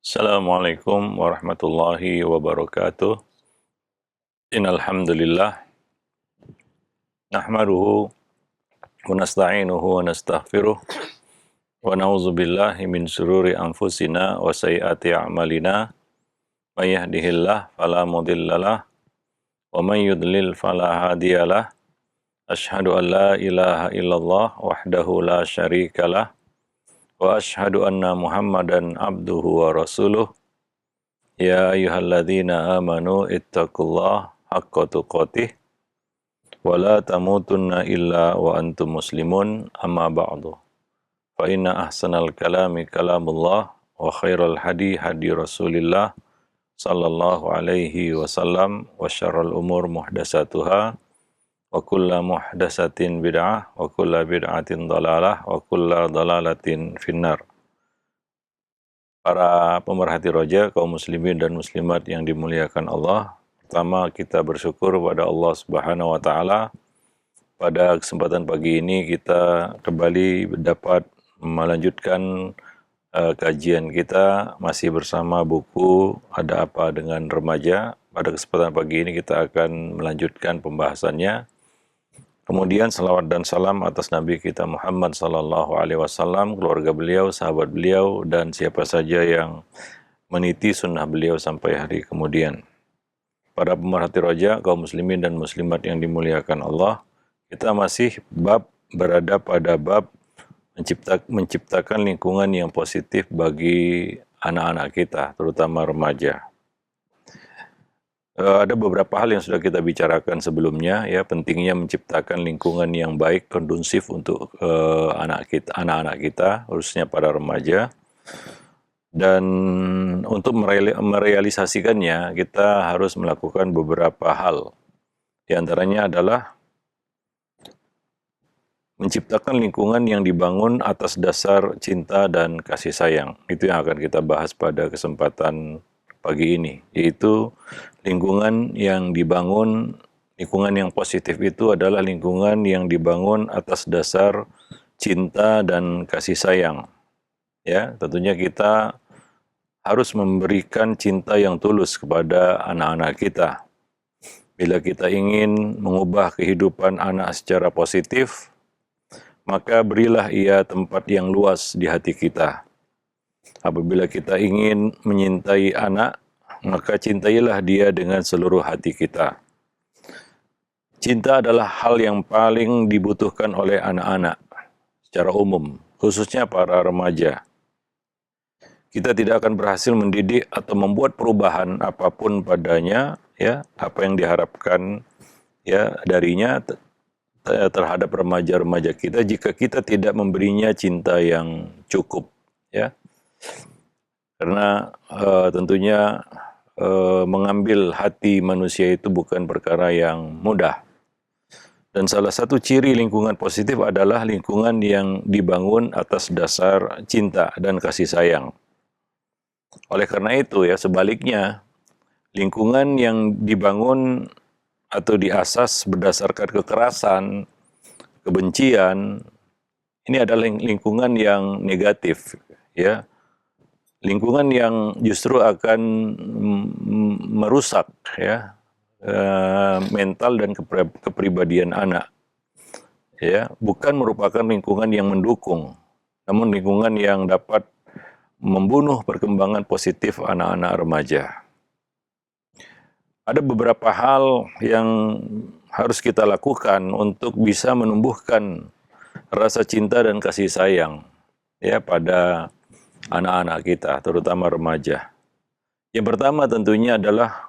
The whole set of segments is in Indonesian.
Assalamualaikum warahmatullahi wabarakatuh. Innal hamdalillah nahmaduhu wa nasta'inuhu wa nastaghfiruh wa na'udzu billahi min shururi anfusina wa sayyiati a'malina. May yahdihillahu fala mudhillalah wa may yudlil fala hadiyalah. Asyhadu an la ilaha illallah wahdahu la syarikalah wa asyhadu anna Muhammadan abduhu wa rasuluh. Ya ayyuhalladzina amanu ittaqullaha haqqa tuqatih wa la tamutunna illa wa antum muslimun, amma ba'du. Fa inna ahsanal kalami kalamullah wa khairal hadi hadi Rasulillah sallallahu alaihi wasallam wa syarrul umur muhdasatuhah wa kulla muhdasatin bid'ah wa kulla bid'atin dhalalah wa kulla dhalalatin finnar. Para pemerhati roja, kaum muslimin dan muslimat yang dimuliakan Allah, pertama kita bersyukur kepada Allah Subhanahu wa taala. Pada kesempatan pagi ini kita kembali dapat melanjutkan kajian kita masih bersama buku Ada Apa Dengan Remaja. Pada kesempatan pagi ini kita akan melanjutkan pembahasannya. Kemudian salawat dan salam atas Nabi kita Muhammad sallallahu alaihi wasallam, keluarga beliau, sahabat beliau, dan siapa saja yang meniti sunnah beliau sampai hari kemudian. Para pemerhati roja, kaum muslimin dan muslimat yang dimuliakan Allah, kita masih berada pada bab menciptakan lingkungan yang positif bagi anak-anak kita, terutama remaja. Ada beberapa hal yang sudah kita bicarakan sebelumnya, ya, pentingnya menciptakan lingkungan yang baik, kondusif untuk anak-anak kita, khususnya para remaja. Dan untuk merealisasikannya, kita harus melakukan beberapa hal. Di antaranya adalah menciptakan lingkungan yang dibangun atas dasar cinta dan kasih sayang. Itu yang akan kita bahas pada kesempatan pagi ini, yaitu lingkungan yang dibangun, lingkungan yang positif itu adalah lingkungan yang dibangun atas dasar cinta dan kasih sayang. Ya, tentunya kita harus memberikan cinta yang tulus kepada anak-anak kita. Bila kita ingin mengubah kehidupan anak secara positif, maka berilah ia tempat yang luas di hati kita. Apabila kita ingin menyintai anak, maka cintailah dia dengan seluruh hati kita. Cinta adalah hal yang paling dibutuhkan oleh anak-anak secara umum, khususnya para remaja. Kita tidak akan berhasil mendidik atau membuat perubahan apapun padanya, ya, apa yang diharapkan, ya, darinya terhadap remaja-remaja kita jika kita tidak memberinya cinta yang cukup, ya. Karena tentunya mengambil hati manusia itu bukan perkara yang mudah. Dan salah satu ciri lingkungan positif adalah lingkungan yang dibangun atas dasar cinta dan kasih sayang. Oleh karena itu, ya, sebaliknya, lingkungan yang dibangun atau diasas berdasarkan kekerasan, kebencian, ini adalah lingkungan yang negatif, ya. Lingkungan yang justru akan merusak, ya, mental dan kepribadian anak, ya, bukan merupakan lingkungan yang mendukung, namun lingkungan yang dapat membunuh perkembangan positif anak-anak remaja. Ada beberapa hal yang harus kita lakukan untuk bisa menumbuhkan rasa cinta dan kasih sayang, ya, pada anak-anak kita, terutama remaja. Yang pertama tentunya adalah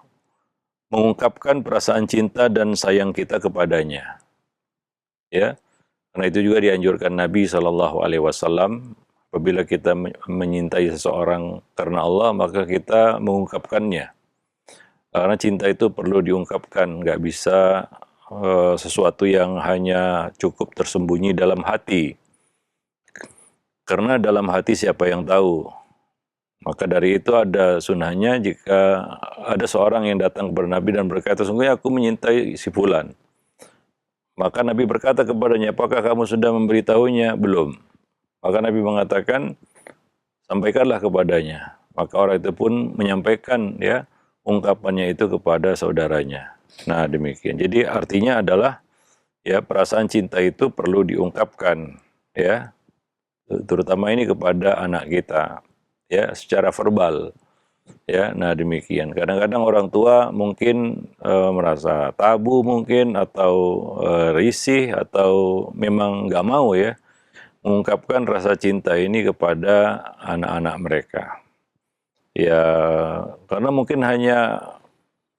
mengungkapkan perasaan cinta dan sayang kita kepadanya. Ya, karena itu juga dianjurkan Nabi SAW, apabila kita menyintai seseorang karena Allah, maka kita mengungkapkannya. Karena cinta itu perlu diungkapkan, nggak bisa sesuatu yang hanya cukup tersembunyi dalam hati. Karena dalam hati siapa yang tahu. Maka dari itu ada sunnahnya jika ada seorang yang datang kepada Nabi dan berkata, sungguhnya aku menyintai si fulan. Maka Nabi berkata kepadanya, apakah kamu sudah memberitahunya? Belum. Maka Nabi mengatakan, sampaikanlah kepadanya. maka orang itu pun menyampaikan ya ungkapannya itu kepada saudaranya. Nah, demikian. Jadi artinya adalah ya perasaan cinta itu perlu diungkapkan ya, terutama ini kepada anak kita ya secara verbal. Ya, nah demikian. Kadang-kadang orang tua mungkin merasa tabu mungkin atau risih atau memang nggak mau ya mengungkapkan rasa cinta ini kepada anak-anak mereka. Ya, karena mungkin hanya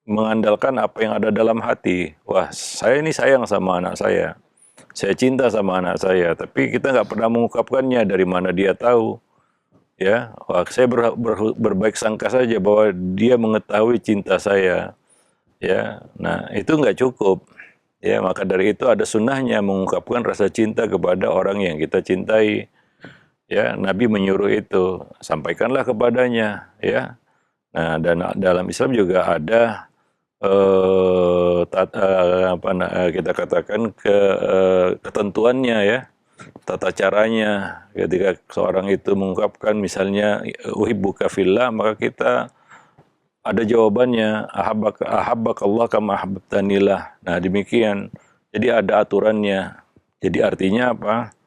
mengandalkan apa yang ada dalam hati. Wah, saya ini sayang sama anak saya. Saya cinta sama anak saya, tapi kita nggak pernah mengungkapkannya. Dari mana dia tahu? Ya, wah, saya berbaik sangka saja bahwa dia mengetahui cinta saya. Ya, nah itu nggak cukup. Ya, maka dari itu ada sunnahnya mengungkapkan rasa cinta kepada orang yang kita cintai. Ya, Nabi menyuruh itu, sampaikanlah kepadanya. Ya, nah dan dalam Islam juga ada kita katakan ketentuannya ya, tata caranya ketika seorang itu mengungkapkan misalnya uhibbuka fillah, maka kita ada jawabannya ahabbakallah kama ahabbtanillah. Nah, demikian. Jadi ada aturannya. Jadi artinya apa?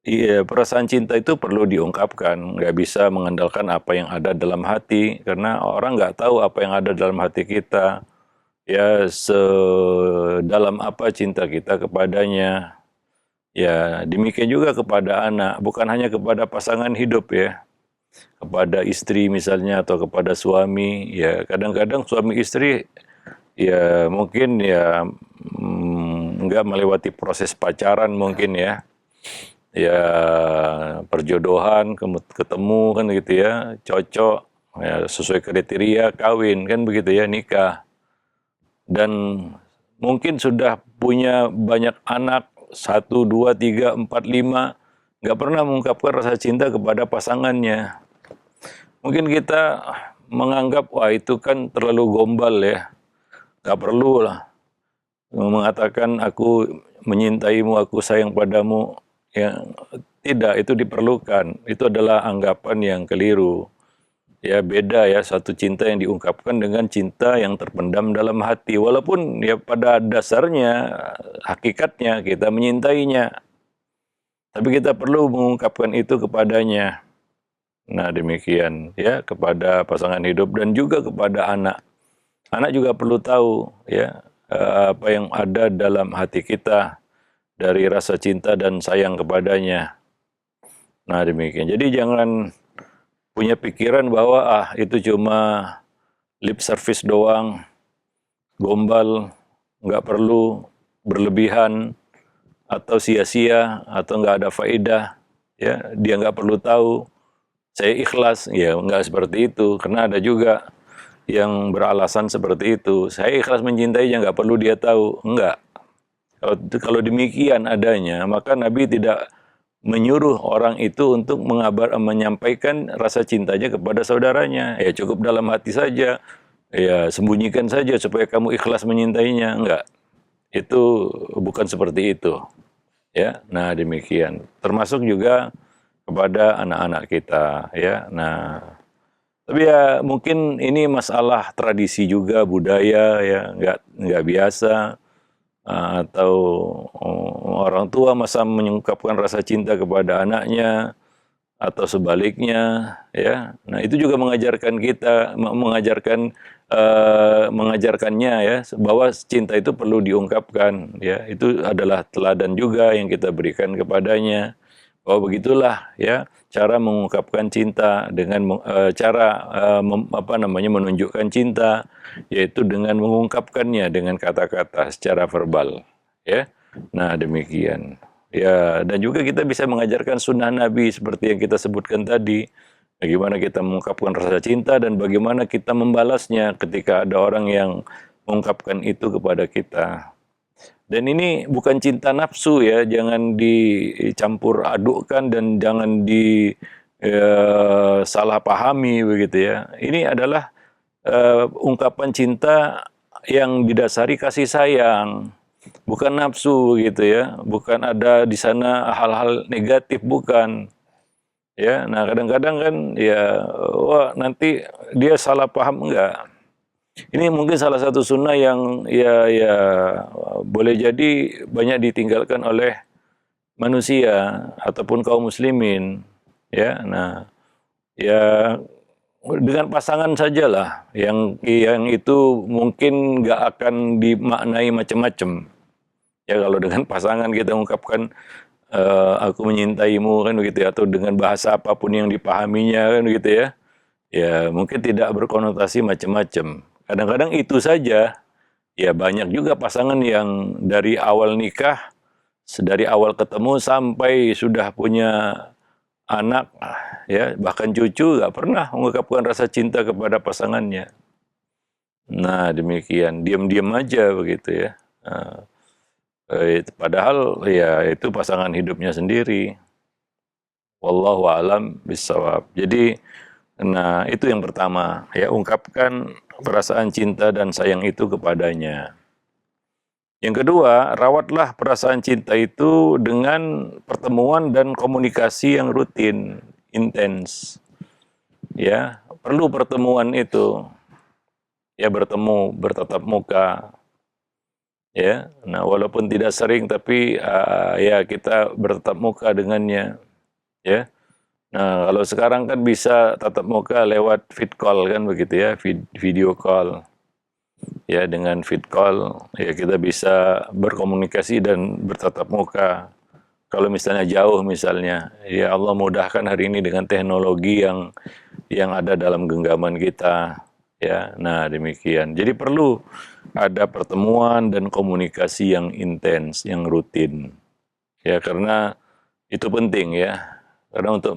Iya, perasaan cinta itu perlu diungkapkan, nggak bisa mengandalkan apa yang ada dalam hati, karena orang nggak tahu apa yang ada dalam hati kita, ya sedalam apa cinta kita kepadanya. Ya, demikian juga kepada anak, bukan hanya kepada pasangan hidup ya, kepada istri misalnya atau kepada suami. Ya, kadang-kadang suami istri ya mungkin ya nggak melewati proses pacaran mungkin ya. Ya perjodohan, ketemu kan gitu ya, cocok, ya, sesuai kriteria kawin kan begitu ya, nikah. Dan mungkin sudah punya banyak anak, 1, 2, 3, 4, 5, nggak pernah mengungkapkan rasa cinta kepada pasangannya. Mungkin kita menganggap, wah itu kan terlalu gombal ya, nggak perlu lah mengatakan aku menyintaimu, aku sayang padamu. Ya, tidak, itu diperlukan. Itu adalah anggapan yang keliru. Ya, beda ya, satu cinta yang diungkapkan dengan cinta yang terpendam dalam hati. Walaupun ya pada dasarnya, hakikatnya kita menyintainya. Tapi kita perlu mengungkapkan itu kepadanya. Nah, demikian ya, kepada pasangan hidup dan juga kepada anak. Anak juga perlu tahu ya, apa yang ada dalam hati kita dari rasa cinta dan sayang kepadanya. Nah, demikian. Jadi jangan punya pikiran bahwa itu cuma lip service doang, gombal, nggak perlu berlebihan atau sia-sia atau nggak ada faedah. Ya, dia nggak perlu tahu. Saya ikhlas, ya nggak seperti itu. Karena ada juga yang beralasan seperti itu. Saya ikhlas mencintainya, nggak perlu dia tahu. Enggak. Kalau demikian adanya, maka Nabi tidak menyuruh orang itu untuk menyampaikan rasa cintanya kepada saudaranya. Ya cukup dalam hati saja, ya sembunyikan saja supaya kamu ikhlas menyintainya. Enggak, itu bukan seperti itu. Ya, nah demikian. Termasuk juga kepada anak-anak kita. Ya, nah. Tapi ya mungkin ini masalah tradisi juga, budaya ya, nggak biasa. Atau orang tua masa mengungkapkan rasa cinta kepada anaknya atau sebaliknya ya. Nah, itu juga mengajarkan kita mengajarkannya ya bahwa cinta itu perlu diungkapkan ya. Itu adalah teladan juga yang kita berikan kepadanya. Oh, begitulah ya cara mengungkapkan cinta dengan menunjukkan cinta, yaitu dengan mengungkapkannya dengan kata-kata secara verbal ya. Nah, demikian ya. Dan juga kita bisa mengajarkan sunnah Nabi seperti yang kita sebutkan tadi, bagaimana kita mengungkapkan rasa cinta dan bagaimana kita membalasnya ketika ada orang yang mengungkapkan itu kepada kita. Dan ini bukan cinta nafsu ya, jangan dicampur adukkan dan jangan salah pahami begitu ya. Ini adalah ungkapan cinta yang didasari kasih sayang, bukan nafsu gitu ya, bukan ada di sana hal-hal negatif, bukan. Ya, nah kadang-kadang kan ya, wah nanti dia salah paham enggak. Ini mungkin salah satu sunnah yang ya boleh jadi banyak ditinggalkan oleh manusia ataupun kaum muslimin. Ya, nah ya dengan pasangan sajalah yang itu mungkin nggak akan dimaknai macam-macam. Ya kalau dengan pasangan kita ungkapkan aku menyintaimu kan begitu ya, atau dengan bahasa apapun yang dipahaminya kan begitu ya. Ya mungkin tidak berkonotasi macam-macam. Kadang-kadang itu saja. Ya banyak juga pasangan yang dari awal nikah, dari awal ketemu sampai sudah punya anak, ya bahkan cucu nggak pernah mengungkapkan rasa cinta kepada pasangannya. Nah demikian, diam-diam aja begitu ya. Nah, padahal ya itu pasangan hidupnya sendiri. Wallahu a'lam bishawab. Jadi, nah itu yang pertama, ya ungkapkan perasaan cinta dan sayang itu kepadanya. Yang kedua, rawatlah perasaan cinta itu dengan pertemuan dan komunikasi yang rutin, intens. Ya, perlu pertemuan itu. Ya bertemu, bertatap muka. Ya, nah walaupun tidak sering tapi ya kita bertatap muka dengannya. Ya. Nah, kalau sekarang kan bisa tatap muka lewat vid call kan begitu ya, video call. Ya, dengan vid call ya kita bisa berkomunikasi dan bertatap muka. Kalau misalnya jauh misalnya, ya Allah mudahkan hari ini dengan teknologi yang ada dalam genggaman kita. Ya, nah demikian. Jadi perlu ada pertemuan dan komunikasi yang intens, yang rutin. Ya, karena itu penting ya. Karena untuk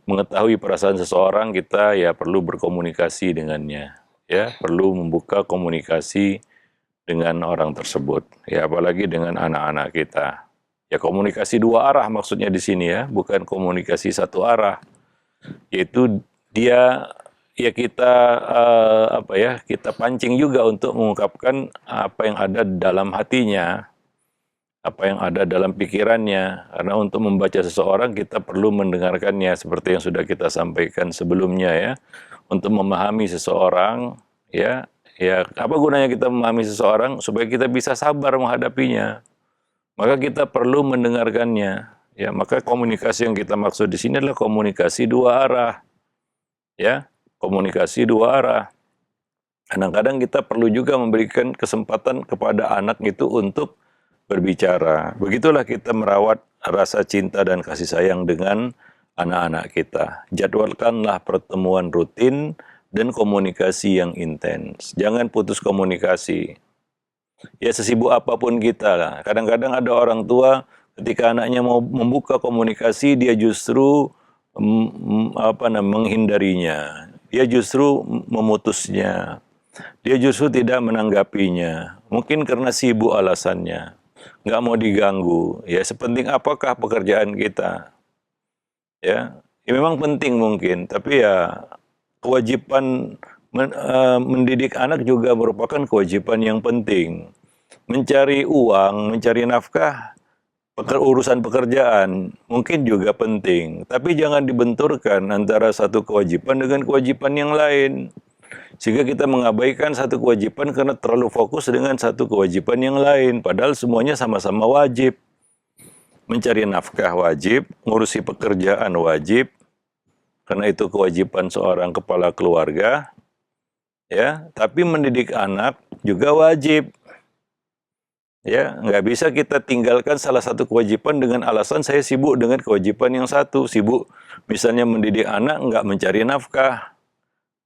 mengetahui perasaan seseorang kita ya perlu berkomunikasi dengannya. Ya, perlu membuka komunikasi dengan orang tersebut. Ya, apalagi dengan anak-anak kita. Ya, komunikasi dua arah maksudnya di sini ya, bukan komunikasi satu arah. Yaitu dia ya kita kita pancing juga untuk mengungkapkan apa yang ada dalam hatinya, apa yang ada dalam pikirannya. Karena untuk membaca seseorang kita perlu mendengarkannya seperti yang sudah kita sampaikan sebelumnya ya. Untuk memahami seseorang ya, ya apa gunanya kita memahami seseorang supaya kita bisa sabar menghadapinya. Maka kita perlu mendengarkannya. Ya, maka komunikasi yang kita maksud di sini adalah komunikasi dua arah. Ya, komunikasi dua arah. Kadang-kadang kita perlu juga memberikan kesempatan kepada anak itu untuk berbicara. Begitulah kita merawat rasa cinta dan kasih sayang dengan anak-anak kita. Jadwalkanlah pertemuan rutin dan komunikasi yang intens. Jangan putus komunikasi. Ya sesibuk apapun kita lah. Kadang-kadang ada orang tua ketika anaknya mau membuka komunikasi dia justru menghindarinya. Dia justru memutusnya. Dia justru tidak menanggapinya. Mungkin karena sibuk alasannya. Nggak mau diganggu. Ya sepenting apakah pekerjaan kita. Ya, memang penting mungkin. Tapi ya kewajiban mendidik anak juga merupakan kewajiban yang penting. Mencari uang, mencari nafkah, urusan pekerjaan mungkin juga penting. Tapi jangan dibenturkan antara satu kewajiban dengan kewajiban yang lain. Sehingga kita mengabaikan satu kewajiban karena terlalu fokus dengan satu kewajiban yang lain. Padahal semuanya sama-sama wajib. Mencari nafkah wajib, ngurusi pekerjaan wajib, karena itu kewajiban seorang kepala keluarga. Ya, tapi mendidik anak juga wajib. Ya, nggak bisa kita tinggalkan salah satu kewajiban dengan alasan saya sibuk dengan kewajiban yang satu. Sibuk misalnya mendidik anak, nggak mencari nafkah.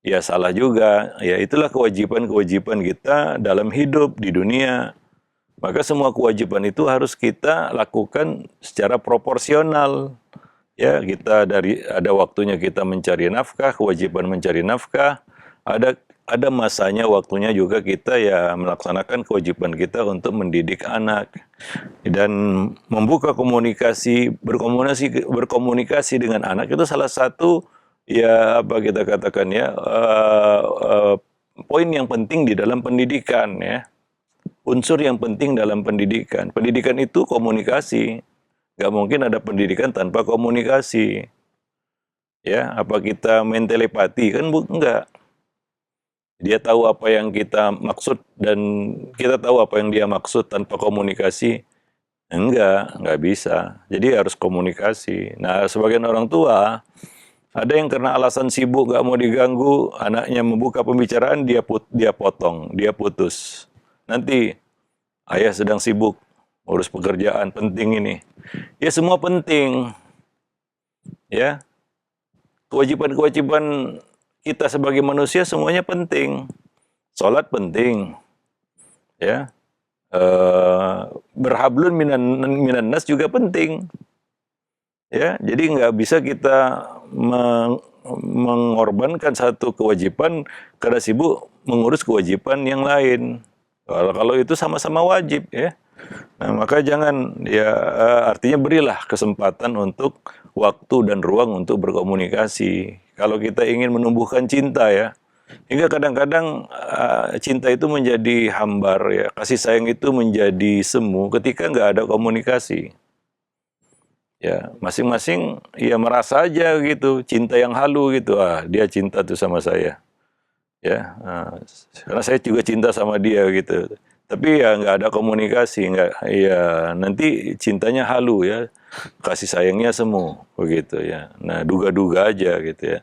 Ya salah juga. Ya itulah kewajiban-kewajiban kita dalam hidup di dunia. Maka semua kewajiban itu harus kita lakukan secara proporsional. Ya, ada waktunya kita mencari nafkah, kewajiban mencari nafkah. Ada masanya waktunya juga kita ya melaksanakan kewajiban kita untuk mendidik anak dan membuka berkomunikasi dengan anak itu salah satu ya apa kita katakan ya poin yang penting di dalam pendidikan ya. Unsur yang penting dalam pendidikan. Pendidikan itu komunikasi. Nggak mungkin ada pendidikan tanpa komunikasi. Ya, apa kita main telepati? Kan enggak. Dia tahu apa yang kita maksud dan kita tahu apa yang dia maksud tanpa komunikasi. Enggak bisa. Jadi harus komunikasi. Nah, sebagian orang tua, ada yang karena alasan sibuk nggak mau diganggu, anaknya membuka pembicaraan, dia potong, dia putus. Nanti, ayah sedang sibuk, urus pekerjaan, penting ini. Ya semua penting. Ya, kewajiban-kewajiban kita sebagai manusia semuanya penting. Sholat penting. Ya, berhablun minan nas juga penting. Ya, jadi nggak bisa kita mengorbankan satu kewajiban karena sibuk mengurus kewajiban yang lain. Kalau itu sama-sama wajib ya. Nah, maka jangan ya artinya berilah kesempatan untuk waktu dan ruang untuk berkomunikasi. Kalau kita ingin menumbuhkan cinta ya, hingga kadang-kadang cinta itu menjadi hambar ya, kasih sayang itu menjadi semu ketika nggak ada komunikasi. Ya, masing-masing ya merasa aja gitu, cinta yang halu gitu. Dia cinta tuh sama saya. Ya, karena saya juga cinta sama dia gitu. Tapi ya nggak ada komunikasi, nggak, ya nanti cintanya halu ya, kasih sayangnya semu begitu ya. Nah, duga-duga aja gitu ya.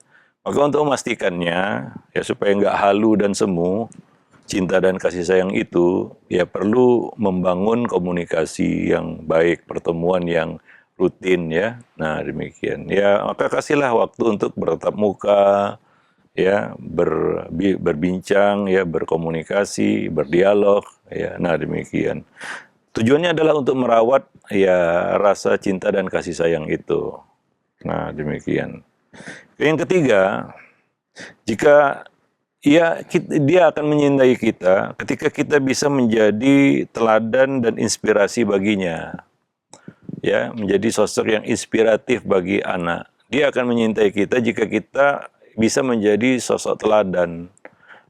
Maka untuk memastikannya ya supaya nggak halu dan semu, cinta dan kasih sayang itu ya perlu membangun komunikasi yang baik, pertemuan yang rutin ya. Nah, demikian. Ya, maka kasihlah waktu untuk bertatap muka, ya, berbincang, ya, berkomunikasi, berdialog, ya. Nah, demikian. Tujuannya adalah untuk merawat ya rasa cinta dan kasih sayang itu. Nah, demikian. Yang ketiga, jika dia akan menyintai kita ketika kita bisa menjadi teladan dan inspirasi baginya. Ya, menjadi sosok yang inspiratif bagi anak. Dia akan menyintai kita jika kita bisa menjadi sosok teladan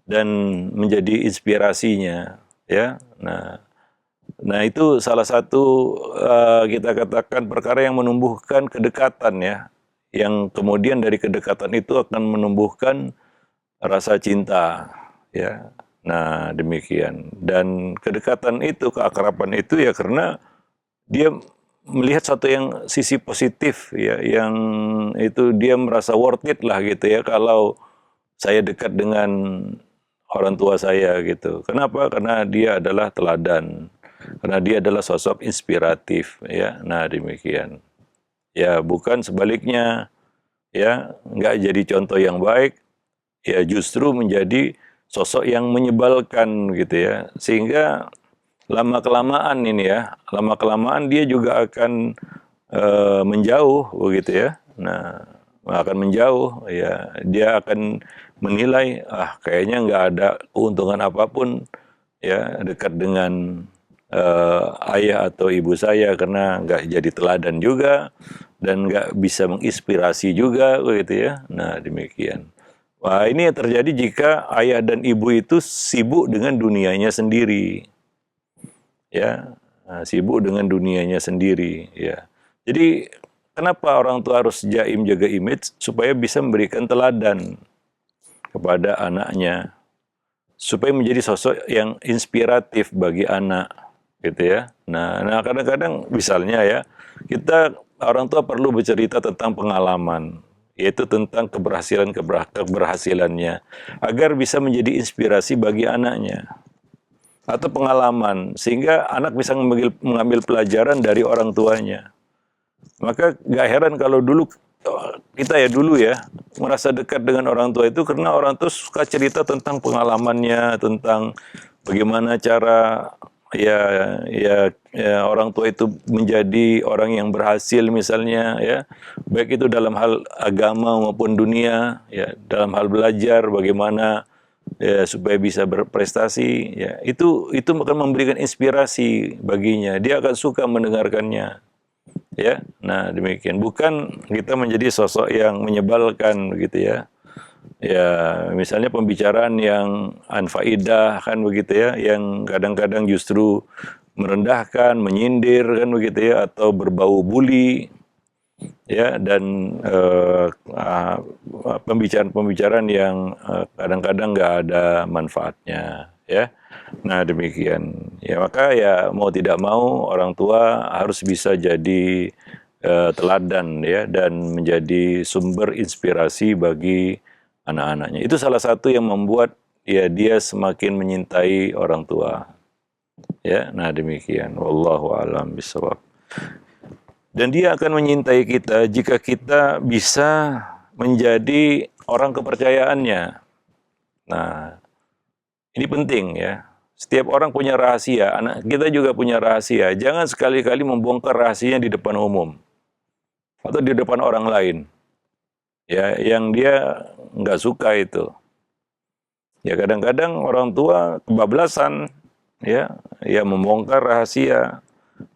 dan menjadi inspirasinya, ya. Nah itu salah satu kita katakan perkara yang menumbuhkan kedekatan ya, yang kemudian dari kedekatan itu akan menumbuhkan rasa cinta, ya. Nah demikian, dan kedekatan itu, keakraban itu ya karena dia melihat satu yang sisi positif ya, yang itu dia merasa worth it lah gitu ya kalau saya dekat dengan orang tua saya gitu. Kenapa? Karena dia adalah teladan, karena dia adalah sosok inspiratif ya. Nah demikian. Ya bukan sebaliknya ya, nggak jadi contoh yang baik ya, justru menjadi sosok yang menyebalkan gitu ya, sehingga lama-kelamaan ini ya, lama-kelamaan dia juga akan menjauh begitu ya. Nah, akan menjauh ya, dia akan menilai kayaknya nggak ada keuntungan apapun ya dekat dengan ayah atau ibu saya karena nggak jadi teladan juga dan nggak bisa menginspirasi juga begitu ya. Nah, demikian. Wah, ini yang terjadi jika ayah dan ibu itu sibuk dengan dunianya sendiri. Ya, sibuk dengan dunianya sendiri ya. Jadi kenapa orang tua harus jaim jaga image supaya bisa memberikan teladan kepada anaknya, supaya menjadi sosok yang inspiratif bagi anak gitu ya. Nah kadang-kadang misalnya ya, kita orang tua perlu bercerita tentang pengalaman, yaitu tentang keberhasilannya agar bisa menjadi inspirasi bagi anaknya, atau pengalaman sehingga anak bisa mengambil pelajaran dari orang tuanya. Maka gak heran kalau dulu kita ya dulu ya merasa dekat dengan orang tua itu karena orang tua suka cerita tentang pengalamannya, tentang bagaimana cara ya orang tua itu menjadi orang yang berhasil misalnya ya, baik itu dalam hal agama maupun dunia ya, dalam hal belajar bagaimana ya supaya bisa berprestasi ya, itu akan memberikan inspirasi baginya, dia akan suka mendengarkannya ya. Nah demikian, bukan kita menjadi sosok yang menyebalkan begitu ya. Ya misalnya pembicaraan yang anfaidah kan begitu ya, yang kadang-kadang justru merendahkan, menyindir kan begitu ya, atau berbau bully ya, dan pembicaraan-pembicaraan yang kadang-kadang nggak ada manfaatnya, ya. Nah, demikian. Ya, maka ya mau tidak mau orang tua harus bisa jadi teladan, ya, dan menjadi sumber inspirasi bagi anak-anaknya. Itu salah satu yang membuat ya dia semakin menyintai orang tua. Ya, nah demikian. Wallahu a'lam bishawab. Dan dia akan menyintai kita jika kita bisa menjadi orang kepercayaannya. Nah, ini penting ya. Setiap orang punya rahasia, anak kita juga punya rahasia. Jangan sekali-kali membongkar rahasianya di depan umum atau di depan orang lain. Ya, yang dia nggak suka itu. Ya kadang-kadang orang tua kebablasan, ya, ya membongkar rahasia.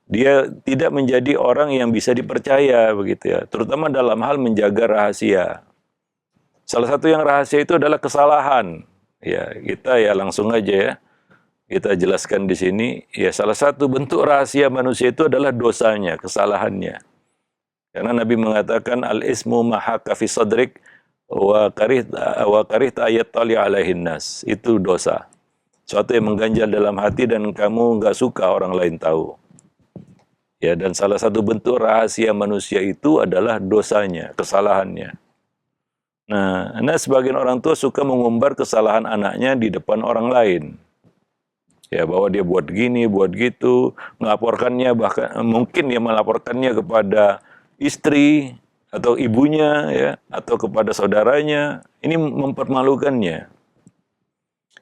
Dia tidak menjadi orang yang bisa dipercaya begitu ya, terutama dalam hal menjaga rahasia. Salah satu yang rahasia itu adalah kesalahan. Ya, kita ya langsung aja ya. Kita jelaskan di sini, ya salah satu bentuk rahasia manusia itu adalah dosanya, kesalahannya. Karena Nabi mengatakan al-ismu mahaka fi sadrik wa karihta ayat tali alaihin nas. Itu dosa. Suatu yang mengganjal dalam hati dan kamu nggak suka orang lain tahu. Ya, dan salah satu bentuk rahasia manusia itu adalah dosanya, kesalahannya. Nah, sebagian orang tua suka mengumbar kesalahan anaknya di depan orang lain. Ya, bahwa dia buat gini, buat gitu, melaporkannya, bahkan mungkin dia melaporkannya kepada istri atau ibunya, ya, atau kepada saudaranya. Ini mempermalukannya.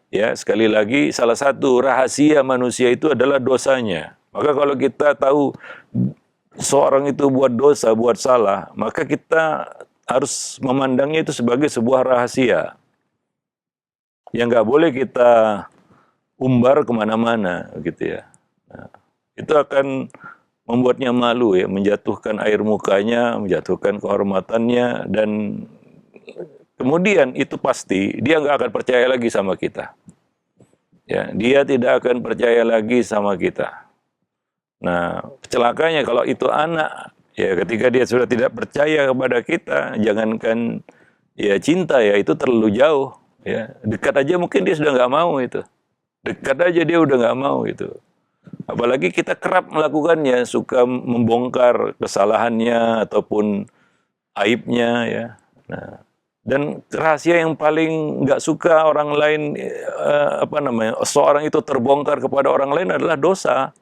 Ya, sekali lagi salah satu rahasia manusia itu adalah dosanya. Maka kalau kita tahu seorang itu buat dosa, buat salah, maka kita harus memandangnya itu sebagai sebuah rahasia yang nggak boleh kita umbar kemana-mana, gitu ya. Nah, itu akan membuatnya malu ya, menjatuhkan air mukanya, menjatuhkan kehormatannya, dan kemudian itu pasti dia nggak akan percaya lagi sama kita. Ya, dia tidak akan percaya lagi sama kita. Nah, celakanya kalau itu anak, ya ketika dia sudah tidak percaya kepada kita, jangankan ya cinta ya, itu terlalu jauh. Ya, dekat aja mungkin dia sudah nggak mau itu. Dekat aja dia udah nggak mau itu. Apalagi kita kerap melakukannya, suka membongkar kesalahannya ataupun aibnya ya. Nah, dan rahasia yang paling nggak suka orang lain seorang itu terbongkar kepada orang lain adalah dosa.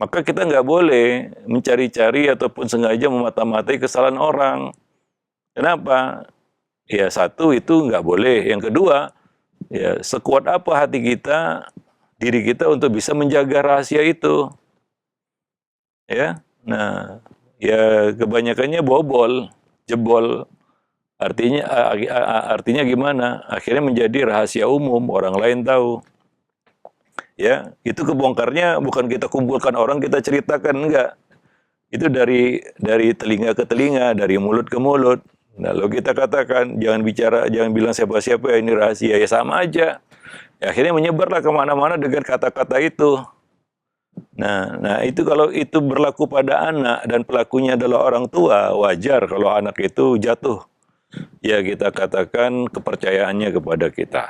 Maka kita nggak boleh mencari-cari ataupun sengaja memata-matai kesalahan orang. Kenapa? Ya satu itu nggak boleh. Yang kedua, ya sekuat apa hati kita, diri kita untuk bisa menjaga rahasia itu. Ya, nah, ya kebanyakannya bobol, jebol. Artinya gimana? Akhirnya menjadi rahasia umum, orang lain tahu. Ya, itu kebongkarnya bukan kita kumpulkan orang, kita ceritakan, enggak. Itu dari telinga ke telinga, dari mulut ke mulut. Nah, lalu kita katakan, jangan bilang siapa-siapa ya, ini rahasia, ya sama aja. Ya, akhirnya menyebarlah kemana-mana dengan kata-kata itu. Nah, itu kalau itu berlaku pada anak dan pelakunya adalah orang tua, wajar kalau anak itu jatuh. Ya, kita katakan kepercayaannya kepada kita.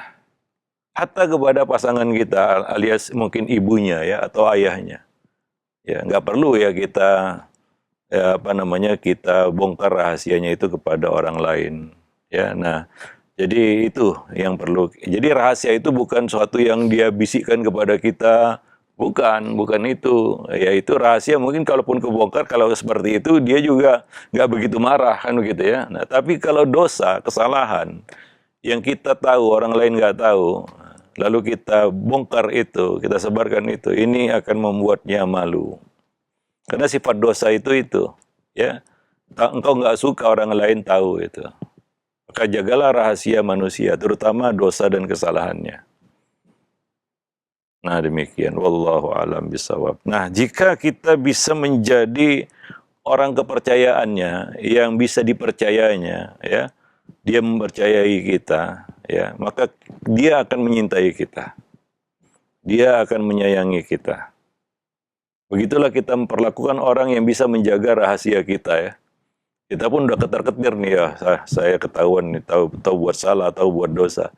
Hatta kepada pasangan kita, alias mungkin ibunya ya atau ayahnya. Ya, nggak perlu ya kita kita bongkar rahasianya itu kepada orang lain. Ya, nah, jadi itu yang perlu. Jadi rahasia itu bukan suatu yang dia bisikkan kepada kita, bukan itu. Ya itu rahasia mungkin kalaupun kebongkar, kalau seperti itu dia juga nggak begitu marah kan begitu ya. Nah, tapi kalau dosa, kesalahan yang kita tahu orang lain nggak tahu, lalu kita bongkar itu, kita sebarkan itu, ini akan membuatnya malu. Karena sifat dosa itu, ya, engkau nggak suka orang lain tahu itu. Maka jagalah rahasia manusia, terutama dosa dan kesalahannya. Nah demikian, wallahu alam bisawab. Nah jika kita bisa menjadi orang kepercayaannya, yang bisa dipercayanya, ya, dia mempercayai kita, ya, maka dia akan menyintai kita. Dia akan menyayangi kita. Begitulah kita memperlakukan orang yang bisa menjaga rahasia kita ya. Kita pun udah ketar-ketir nih ya, saya ketahuan nih, tahu buat salah, tahu buat dosa.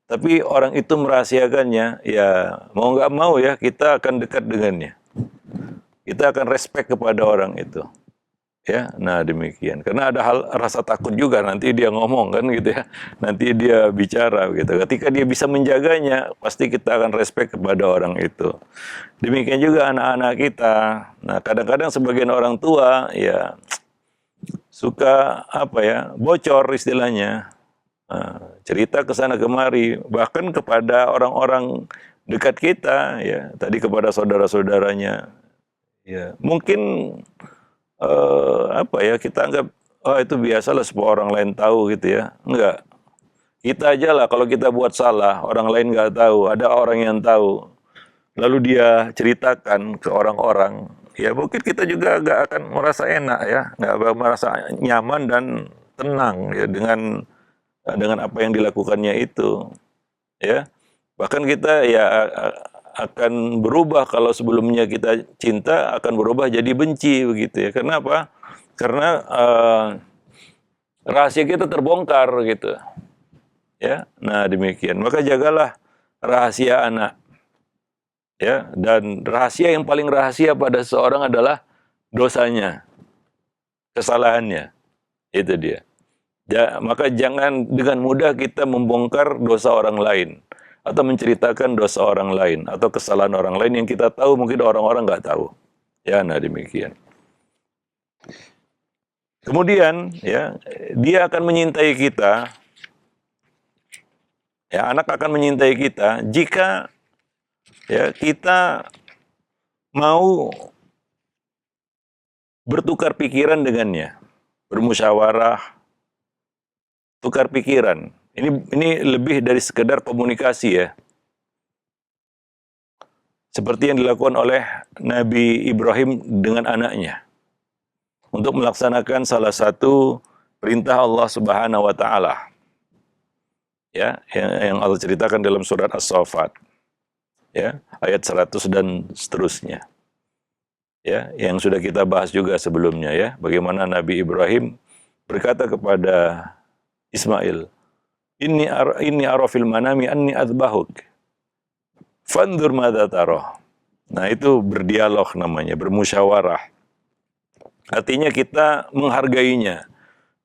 Tapi orang itu merahasiakannya, ya mau nggak mau ya kita akan dekat dengannya. Kita akan respect kepada orang itu. Ya, nah demikian. Karena ada rasa takut juga nanti dia ngomong kan gitu ya. Nanti dia bicara gitu. Ketika dia bisa menjaganya, pasti kita akan respect kepada orang itu. Demikian juga anak-anak kita. Nah, kadang-kadang sebagian orang tua ya suka bocor istilahnya. Cerita ke sana kemari, bahkan kepada orang-orang dekat kita ya, tadi kepada saudara-saudaranya. Ya, mungkin kita anggap itu biasalah supaya orang lain tahu gitu ya. Enggak. Kita aja lah kalau kita buat salah, orang lain nggak tahu, ada orang yang tahu. Lalu dia ceritakan ke orang-orang, ya mungkin kita juga nggak akan merasa enak ya, nggak merasa nyaman dan tenang ya dengan apa yang dilakukannya itu. Ya. Bahkan kita ya akan berubah, kalau sebelumnya kita cinta akan berubah jadi benci begitu ya. Kenapa? Karena rahasia kita terbongkar gitu. Ya. Nah, demikian. Maka jagalah rahasia anak. Ya, dan rahasia yang paling rahasia pada seseorang adalah dosanya, kesalahannya. Itu dia. Maka jangan dengan mudah kita membongkar dosa orang lain, atau menceritakan dosa orang lain, atau kesalahan orang lain yang kita tahu mungkin orang-orang nggak tahu. Ya, nah demikian. Kemudian, ya, dia akan menyintai kita. Ya, anak akan menyintai kita jika ya kita mau bertukar pikiran dengannya, bermusyawarah, tukar pikiran. Ini lebih dari sekedar komunikasi ya. Seperti yang dilakukan oleh Nabi Ibrahim dengan anaknya. Untuk melaksanakan salah satu perintah Allah Subhanahu wa taala. Ya, yang Allah ceritakan dalam surat As-Saffat. Ya, ayat 100 dan seterusnya. Ya, yang sudah kita bahas juga sebelumnya ya, bagaimana Nabi Ibrahim berkata kepada Ismail, Inni arafil manami anni adzbahuk. Fandur madza tarah. Nah, itu berdialog namanya, bermusyawarah. Artinya kita menghargainya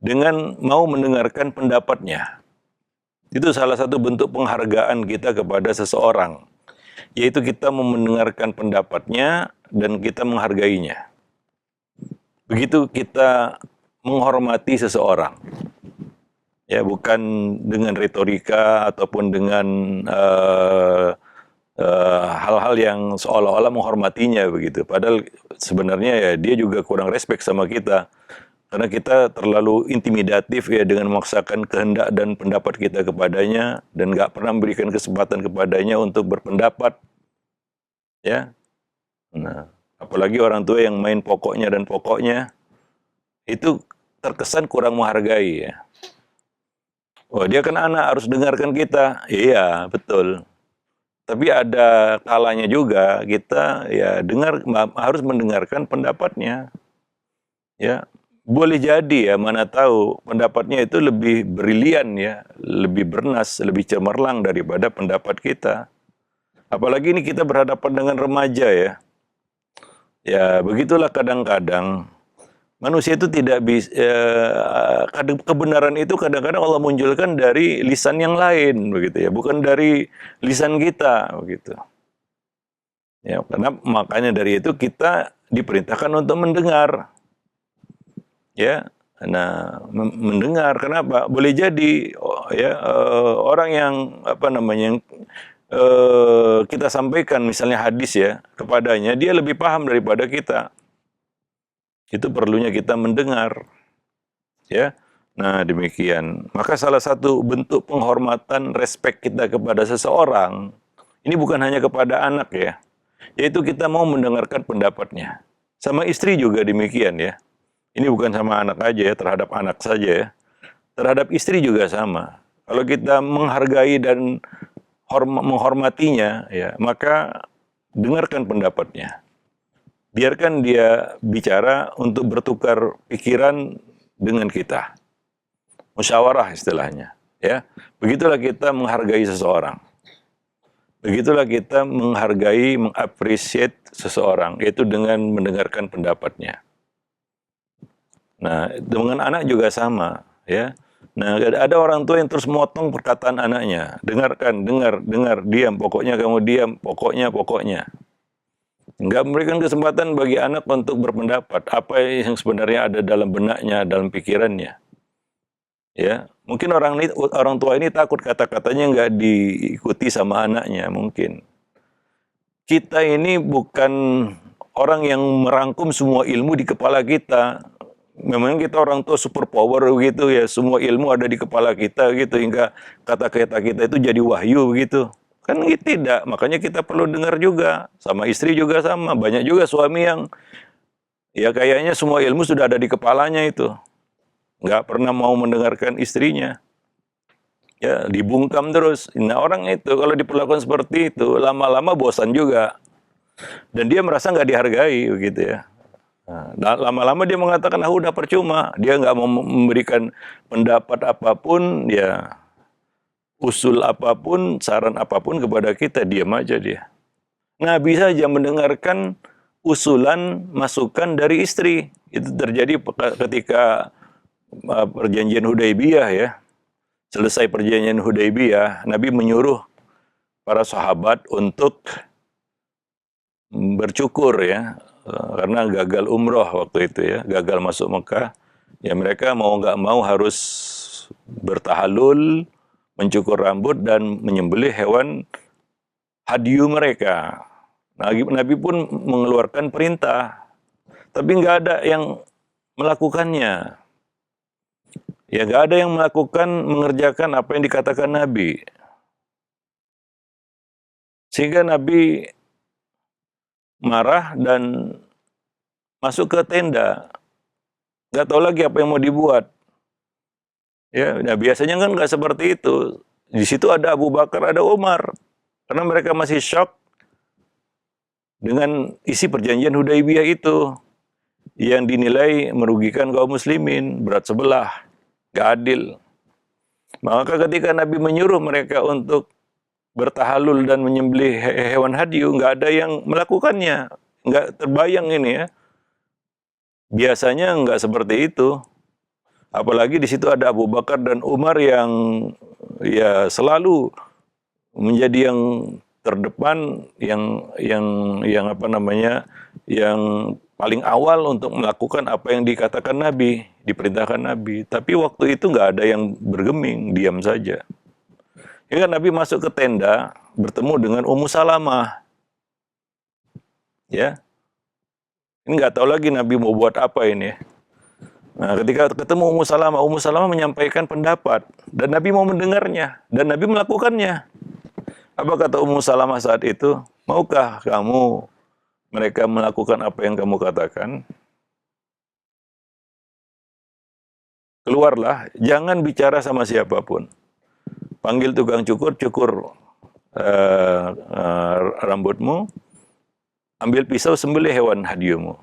dengan mau mendengarkan pendapatnya. Itu salah satu bentuk penghargaan kita kepada seseorang, yaitu kita mau mendengarkan pendapatnya dan kita menghargainya. Begitu kita menghormati seseorang. Ya, bukan dengan retorika ataupun dengan hal-hal yang seolah-olah menghormatinya begitu. Padahal sebenarnya ya dia juga kurang respect sama kita. Karena kita terlalu intimidatif ya dengan memaksakan kehendak dan pendapat kita kepadanya dan nggak pernah memberikan kesempatan kepadanya untuk berpendapat. Ya. Nah, apalagi orang tua yang main pokoknya dan pokoknya itu terkesan kurang menghargai ya. Oh, dia kan anak, harus dengarkan kita. Iya, betul. Tapi ada kalanya juga kita ya harus mendengarkan pendapatnya. Ya, boleh jadi ya, mana tahu pendapatnya itu lebih brilian ya, lebih bernas, lebih cemerlang daripada pendapat kita. Apalagi ini kita berhadapan dengan remaja ya. Ya, begitulah kadang-kadang manusia itu tidak bisa, kebenaran itu kadang-kadang Allah munculkan dari lisan yang lain, begitu ya, bukan dari lisan kita, begitu. Ya, karena makanya dari itu kita diperintahkan untuk mendengar, ya. Nah, mendengar, kenapa? Boleh jadi, orang yang kita sampaikan misalnya hadis ya kepadanya, dia lebih paham daripada kita. Itu perlunya kita mendengar. Ya. Nah, demikian. Maka salah satu bentuk penghormatan, respek kita kepada seseorang, ini bukan hanya kepada anak ya, yaitu kita mau mendengarkan pendapatnya. Sama istri juga demikian ya. Ini bukan sama anak aja ya, terhadap anak saja ya. Terhadap istri juga sama. Kalau kita menghargai dan menghormatinya ya, maka dengarkan pendapatnya. biarkan dia bicara untuk bertukar pikiran dengan kita. Musyawarah istilahnya, ya. Begitulah kita menghargai seseorang. Begitulah kita menghargai, mengapresiasi seseorang, yaitu dengan mendengarkan pendapatnya. Nah, dengan anak juga sama, ya. Nah, ada orang tua yang terus motong perkataan anaknya. Dengarkan, dengar, diam. Pokoknya kamu diam, pokoknya. Nggak memberikan kesempatan bagi anak untuk berpendapat. Apa yang sebenarnya ada dalam benaknya, dalam pikirannya. Ya, mungkin orang tua ini takut kata-katanya nggak diikuti sama anaknya, mungkin. Kita ini bukan orang yang merangkum semua ilmu di kepala kita. Memang kita orang tua super power gitu ya, semua ilmu ada di kepala kita gitu, hingga kata-kata kita itu jadi wahyu gitu. Kan tidak, makanya kita perlu dengar juga. Sama istri juga sama, banyak juga suami yang ya kayaknya semua ilmu sudah ada di kepalanya itu. Nggak pernah mau mendengarkan istrinya. Ya, dibungkam terus. Nah, orang itu kalau diperlakukan seperti itu, lama-lama bosan juga. Dan dia merasa nggak dihargai, begitu ya. Nah, lama-lama dia mengatakan, udah percuma. Dia nggak mau memberikan pendapat apapun, ya usul apapun, saran apapun kepada kita, diam aja dia. Nabi saja mendengarkan usulan, masukan dari istri. Itu terjadi ketika perjanjian Hudaibiyah ya. Selesai perjanjian Hudaibiyah, Nabi menyuruh para sahabat untuk bercukur ya, karena gagal umroh waktu itu ya, gagal masuk Mekah. Ya mereka mau nggak mau harus bertahalul, mencukur rambut dan menyembelih hewan hadyu mereka. Nabi pun mengeluarkan perintah, tapi nggak ada yang melakukannya. Ya nggak ada yang mengerjakan apa yang dikatakan Nabi. Sehingga Nabi marah dan masuk ke tenda. Nggak tahu lagi apa yang mau dibuat. Ya, nah biasanya kan nggak seperti itu. Di situ ada Abu Bakar, ada Umar. Karena mereka masih shock dengan isi perjanjian Hudaibiyah itu. Yang dinilai merugikan kaum muslimin, berat sebelah, nggak adil. Maka ketika Nabi menyuruh mereka untuk bertahalul dan menyembelih hewan hadyu, nggak ada yang melakukannya. Nggak terbayang ini ya. Biasanya nggak seperti itu. Apalagi di situ ada Abu Bakar dan Umar yang ya selalu menjadi yang terdepan, yang apa namanya, yang paling awal untuk melakukan apa yang dikatakan Nabi, diperintahkan Nabi. Tapi waktu itu nggak ada yang bergeming, diam saja. Ya kan Nabi masuk ke tenda, bertemu dengan Ummu Salamah. Ya, ini nggak tahu lagi Nabi mau buat apa ini. Nah, ketika ketemu Ummu Salamah menyampaikan pendapat dan Nabi mau mendengarnya dan Nabi melakukannya. Apa kata Ummu Salamah saat itu? Maukah mereka melakukan apa yang kamu katakan? Keluarlah, jangan bicara sama siapapun. Panggil tukang cukur rambutmu, ambil pisau sembelih hewan hadyumu.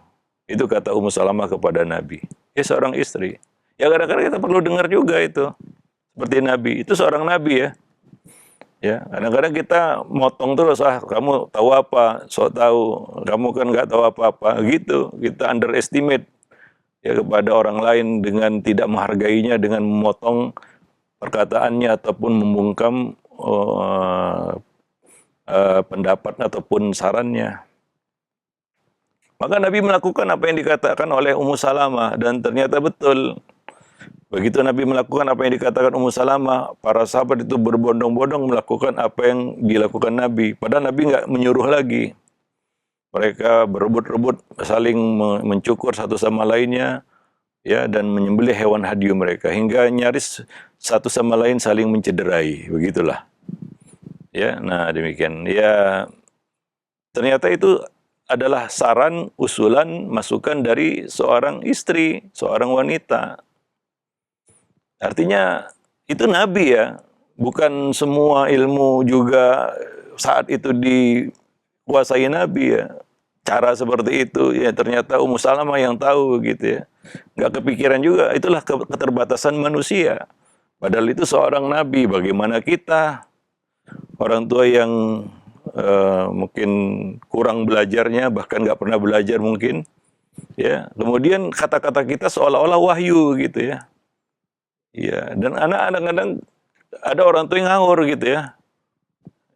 Itu kata Ummu Salamah kepada Nabi. Ya seorang istri. Ya kadang-kadang kita perlu dengar juga itu. Seperti Nabi. Itu seorang Nabi ya. Ya, kadang-kadang kita motong terus, kamu tahu apa, sok tahu, kamu kan nggak tahu apa-apa, gitu. Kita underestimate ya kepada orang lain dengan tidak menghargainya, dengan memotong perkataannya ataupun membungkam pendapat ataupun sarannya. Maka Nabi melakukan apa yang dikatakan oleh Ummu Salamah dan ternyata betul. Begitu Nabi melakukan apa yang dikatakan Ummu Salamah, para sahabat itu berbondong-bondong melakukan apa yang dilakukan Nabi. Padahal Nabi nggak menyuruh lagi. Mereka berebut-rebut saling mencukur satu sama lainnya, ya, dan menyembelih hewan hadyu mereka hingga nyaris satu sama lain saling mencederai. Begitulah. Ya, nah demikian. Ya, ternyata itu adalah saran, usulan, masukan dari seorang istri, seorang wanita. Artinya itu Nabi ya, bukan semua ilmu juga saat itu dikuasai Nabi ya. cara seperti itu, ya ternyata Ummu Salamah yang tahu gitu ya. Nggak kepikiran juga, itulah keterbatasan manusia. Padahal itu seorang nabi, bagaimana kita, orang tua yang mungkin kurang belajarnya, bahkan nggak pernah belajar mungkin, ya. Kemudian kata-kata kita seolah-olah wahyu gitu ya. Ya, dan anak-anak kadang ada orang tua yang ngawur gitu ya.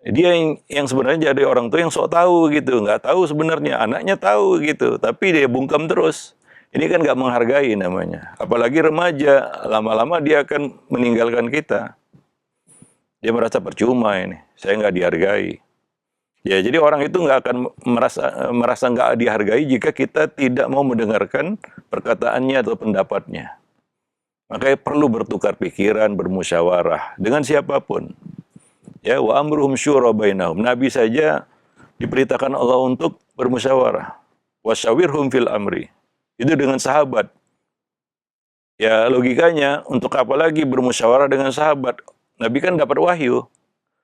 Dia yang sebenarnya jadi orang tua yang sok tahu gitu, nggak tahu sebenarnya, anaknya tahu gitu, tapi dia bungkam terus. Ini kan nggak menghargai namanya. Apalagi remaja, lama-lama dia akan meninggalkan kita. Dia merasa percuma ini, saya nggak dihargai. Ya, jadi orang itu nggak akan merasa nggak dihargai jika kita tidak mau mendengarkan perkataannya atau pendapatnya. Makanya perlu bertukar pikiran, bermusyawarah dengan siapapun. Ya, wa amruhum syura bainahum. Nabi saja diperintahkan Allah untuk bermusyawarah. Wasyawirhum fil amri. Itu dengan sahabat. Ya, logikanya untuk apa lagi bermusyawarah dengan sahabat? Nabi kan dapat wahyu.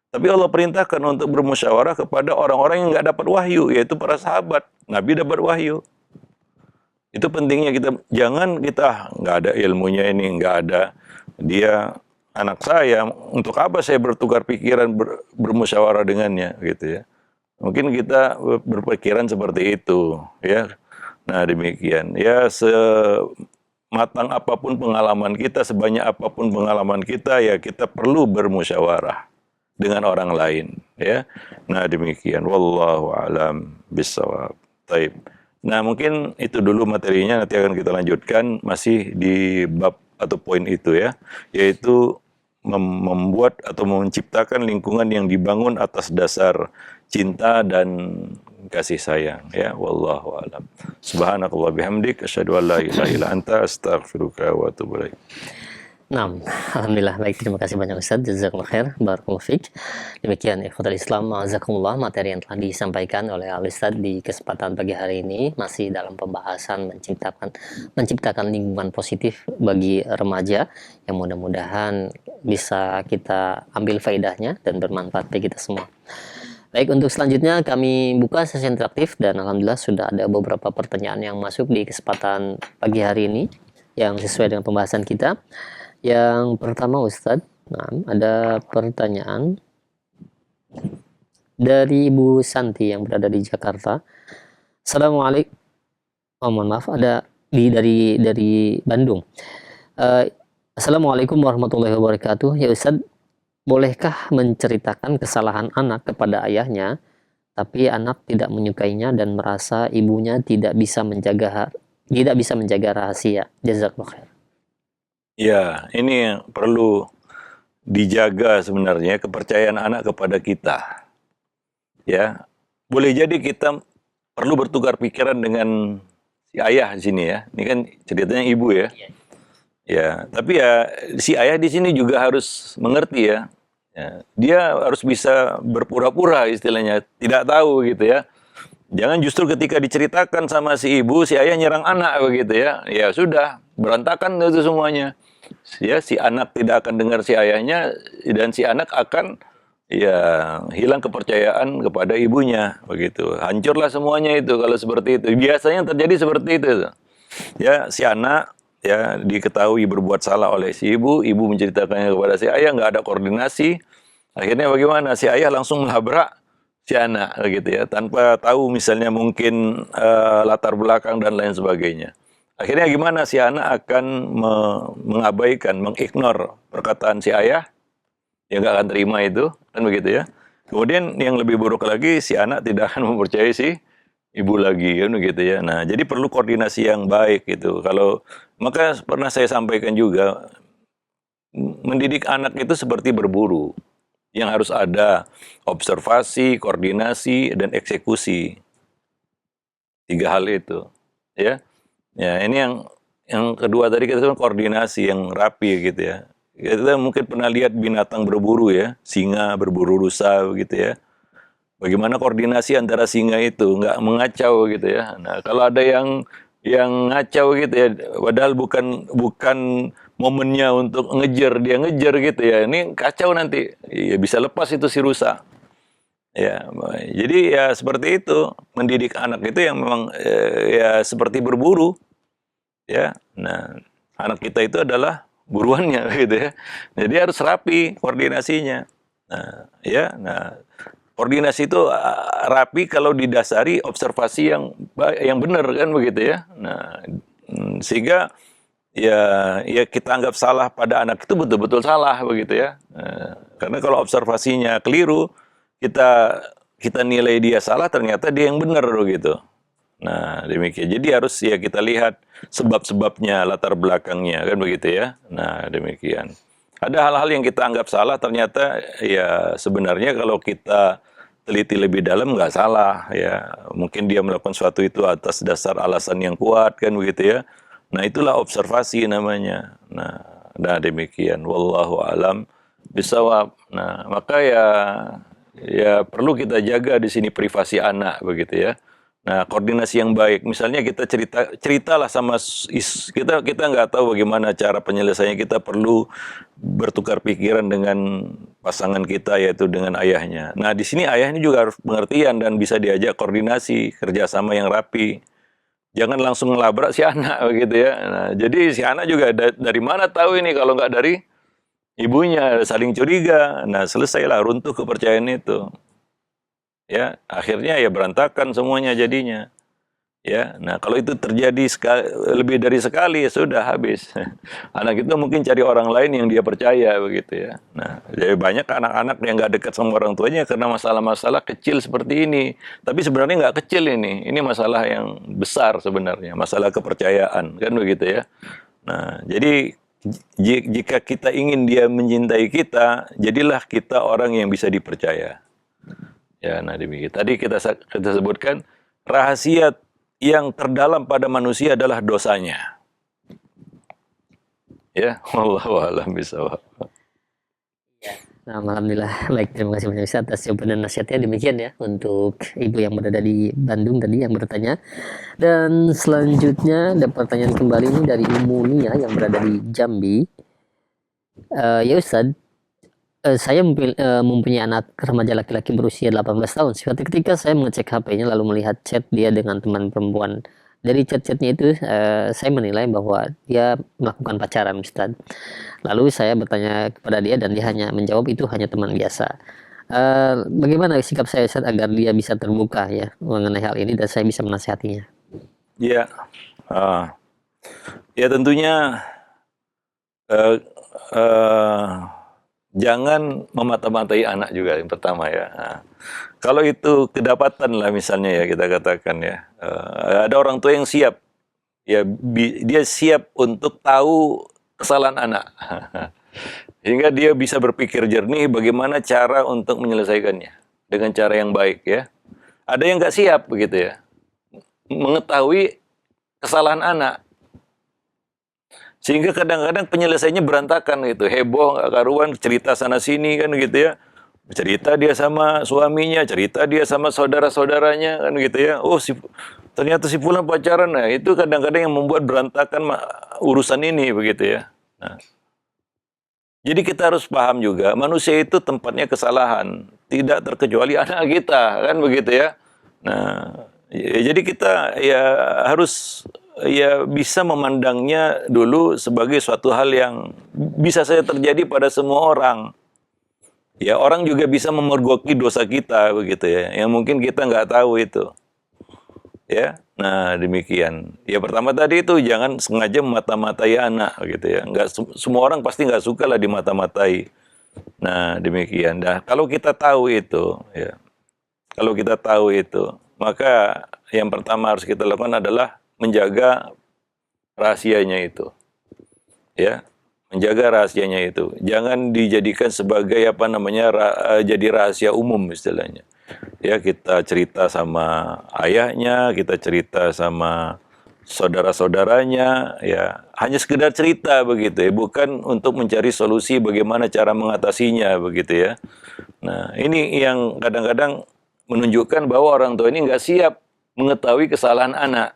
Tapi Allah perintahkan untuk bermusyawarah kepada orang-orang yang nggak dapat wahyu, yaitu para sahabat. Nabi dapat wahyu. Itu pentingnya jangan kita nggak ada ilmunya ini, nggak ada dia anak saya, untuk apa saya bertukar pikiran bermusyawarah dengannya gitu ya. Mungkin kita berpikiran seperti itu ya. Nah, demikian. Ya, sematang apapun pengalaman kita, sebanyak apapun pengalaman kita, ya kita perlu bermusyawarah dengan orang lain ya. Nah, demikian. Wallahu a'lam bishawab. Taib. Nah, mungkin itu dulu materinya, nanti akan kita lanjutkan masih di bab atau poin itu ya, yaitu membuat atau menciptakan lingkungan yang dibangun atas dasar cinta dan kasih sayang ya. Wallahu a'lam. Subhanakallah bihamdik asyhadu an la ilaha illa anta astaghfiruka wa atubu ilaik. Nah, alhamdulillah, baik, terima kasih banyak Ustaz, jazakumullah khair, barakallahu fiik. Demikian ikhwatul Islam, jazakumullah, materi yang telah disampaikan oleh Al Ustaz di kesempatan pagi hari ini masih dalam pembahasan menciptakan lingkungan positif bagi remaja yang mudah-mudahan bisa kita ambil faedahnya dan bermanfaat bagi kita semua. Baik, untuk selanjutnya kami buka sesi interaktif dan alhamdulillah sudah ada beberapa pertanyaan yang masuk di kesempatan pagi hari ini yang sesuai dengan pembahasan kita. Yang pertama Ustadz, ada pertanyaan dari Ibu Santi yang berada di Jakarta. Assalamualaikum. Oh, mohon maaf, ada dari Bandung. Assalamualaikum warahmatullahi wabarakatuh. Ya Ustadz, bolehkah menceritakan kesalahan anak kepada ayahnya, tapi anak tidak menyukainya dan merasa ibunya tidak bisa menjaga rahasia? Jazakallahu khair. Ya, ini yang perlu dijaga sebenarnya, kepercayaan anak kepada kita. Ya, boleh jadi kita perlu bertukar pikiran dengan si ayah di sini ya. Ini kan ceritanya ibu ya. Ya, tapi ya si ayah di sini juga harus mengerti ya. Ya, dia harus bisa berpura-pura istilahnya, tidak tahu gitu ya. Jangan justru ketika diceritakan sama si ibu, si ayah nyerang anak begitu ya. Ya sudah, berantakan itu semuanya. Ya, si anak tidak akan dengar si ayahnya dan si anak akan ya hilang kepercayaan kepada ibunya begitu. Hancurlah semuanya itu kalau seperti itu. Biasanya terjadi seperti itu. Ya, si anak ya diketahui berbuat salah oleh si ibu menceritakannya kepada si ayah, nggak ada koordinasi. Akhirnya bagaimana? Si ayah langsung melabrak si anak gitu ya, tanpa tahu misalnya mungkin latar belakang dan lain sebagainya. Akhirnya gimana? Si anak akan mengabaikan, mengignore perkataan si ayah, dia nggak akan terima itu, kan begitu ya. Kemudian yang lebih buruk lagi, si anak tidak akan mempercayai si ibu lagi, kan begitu ya. Nah, jadi perlu koordinasi yang baik gitu. Maka pernah saya sampaikan juga, mendidik anak itu seperti berburu, yang harus ada observasi, koordinasi, dan eksekusi. 3 hal itu, ya. Ya, ini yang kedua tadi kita sebut koordinasi yang rapi gitu ya. Kita mungkin pernah lihat binatang berburu ya, singa berburu rusa gitu ya. Bagaimana koordinasi antara singa itu, nggak mengacau gitu ya. Nah, kalau ada yang ngacau gitu ya, padahal bukan momennya untuk dia ngejar gitu ya. Ini kacau nanti, ya bisa lepas itu si rusa. Ya, jadi ya seperti itu, mendidik anak itu yang memang ya seperti berburu, ya. Nah, anak kita itu adalah buruannya gitu ya. Jadi harus rapi koordinasinya. Nah, ya, nah koordinasi itu rapi kalau didasari observasi yang benar kan begitu ya. Nah, sehingga ya kita anggap salah pada anak itu betul-betul salah begitu ya. Karena kalau observasinya keliru, kita kita nilai dia salah, ternyata dia yang benar begitu. Nah, demikian. Jadi harus ya kita lihat sebab-sebabnya, latar belakangnya kan begitu ya. Nah, demikian. Ada hal-hal yang kita anggap salah, ternyata ya sebenarnya kalau kita teliti lebih dalam nggak salah ya. Mungkin dia melakukan sesuatu itu atas dasar alasan yang kuat kan begitu ya. Nah, itulah observasi namanya. Nah demikian. Wallahu alam bisawab. Nah, maka ya perlu kita jaga di sini privasi anak begitu ya. Nah, koordinasi yang baik. Misalnya kita ceritalah sama kita nggak tahu bagaimana cara penyelesaiannya. Kita perlu bertukar pikiran dengan pasangan kita, yaitu dengan ayahnya. Nah, di sini ayahnya juga harus pengertian dan bisa diajak koordinasi, kerjasama yang rapi. Jangan langsung ngelabrak si anak begitu ya. Nah, jadi si anak juga dari mana tahu ini kalau nggak dari ibunya, saling curiga. Nah, selesailah, runtuh kepercayaan itu. Ya, akhirnya ya berantakan semuanya jadinya. Ya, nah kalau itu terjadi lebih dari sekali ya sudah habis. Anak itu mungkin cari orang lain yang dia percaya begitu ya. Nah, jadi banyak anak-anak yang nggak dekat sama orang tuanya karena masalah-masalah kecil seperti ini. Tapi sebenarnya nggak kecil ini. Ini masalah yang besar sebenarnya, masalah kepercayaan kan begitu ya. Nah, jadi jika kita ingin dia mencintai kita, jadilah kita orang yang bisa dipercaya. Ya, nah demikian. Tadi kita sebutkan rahasia yang terdalam pada manusia adalah dosanya. Ya, wallahu a'lam bishawab. Nah, alhamdulillah. Baik, terima kasih banyak Ustaz atas jawaban dan nasihatnya. Demikian ya untuk ibu yang berada di Bandung tadi yang bertanya. Dan selanjutnya ada pertanyaan kembali ini dari Ibu Nia yang berada di Jambi. Ya Ustaz, saya mempunyai anak remaja laki-laki berusia 18 tahun. Suatu ketika saya mengecek HP-nya lalu melihat chat dia dengan teman perempuan. Dari chat-chatnya itu saya menilai bahwa dia melakukan pacaran, Ustaz. Lalu saya bertanya kepada dia dan dia hanya menjawab itu hanya teman biasa. Bagaimana sikap saya, Ustaz, agar dia bisa terbuka ya mengenai hal ini dan saya bisa menasihatinya? Ya, ya tentunya jangan memata-matai anak juga yang pertama ya. Nah, kalau itu kedapatan lah misalnya ya kita katakan ya, ada orang tua yang siap, ya dia siap untuk tahu kesalahan anak, hingga dia bisa berpikir jernih bagaimana cara untuk menyelesaikannya dengan cara yang baik ya. Ada yang nggak siap begitu ya, mengetahui kesalahan anak. Sehingga kadang-kadang penyelesaiannya berantakan gitu, heboh, nggak karuan, cerita sana sini kan gitu ya. Cerita dia sama suaminya, cerita dia sama saudara-saudaranya kan gitu ya. Oh, ternyata si fulan pacaran. Nah, itu kadang-kadang yang membuat berantakan urusan ini begitu ya. Nah, jadi kita harus paham juga, manusia itu tempatnya kesalahan, tidak terkecuali anak kita kan begitu ya. Nah, jadi kita ya harus ya bisa memandangnya dulu sebagai suatu hal yang bisa saja terjadi pada semua orang. Ya, orang juga bisa memergoki dosa kita begitu ya, yang mungkin kita nggak tahu itu. Ya, nah demikian. Ya pertama tadi itu jangan sengaja memata-matai anak gitu ya. Nggak semua orang pasti nggak suka lah dimata-matai. Nah demikian. Nah kalau kita tahu itu, ya, kalau kita tahu itu, maka yang pertama harus kita lakukan adalah menjaga rahasianya itu, ya, menjaga rahasianya itu. Jangan dijadikan sebagai jadi rahasia umum istilahnya. Ya, kita cerita sama ayahnya, kita cerita sama saudara-saudaranya, ya, hanya sekedar cerita begitu ya, bukan untuk mencari solusi bagaimana cara mengatasinya begitu ya. Nah, ini yang kadang-kadang menunjukkan bahwa orang tua ini nggak siap mengetahui kesalahan anak.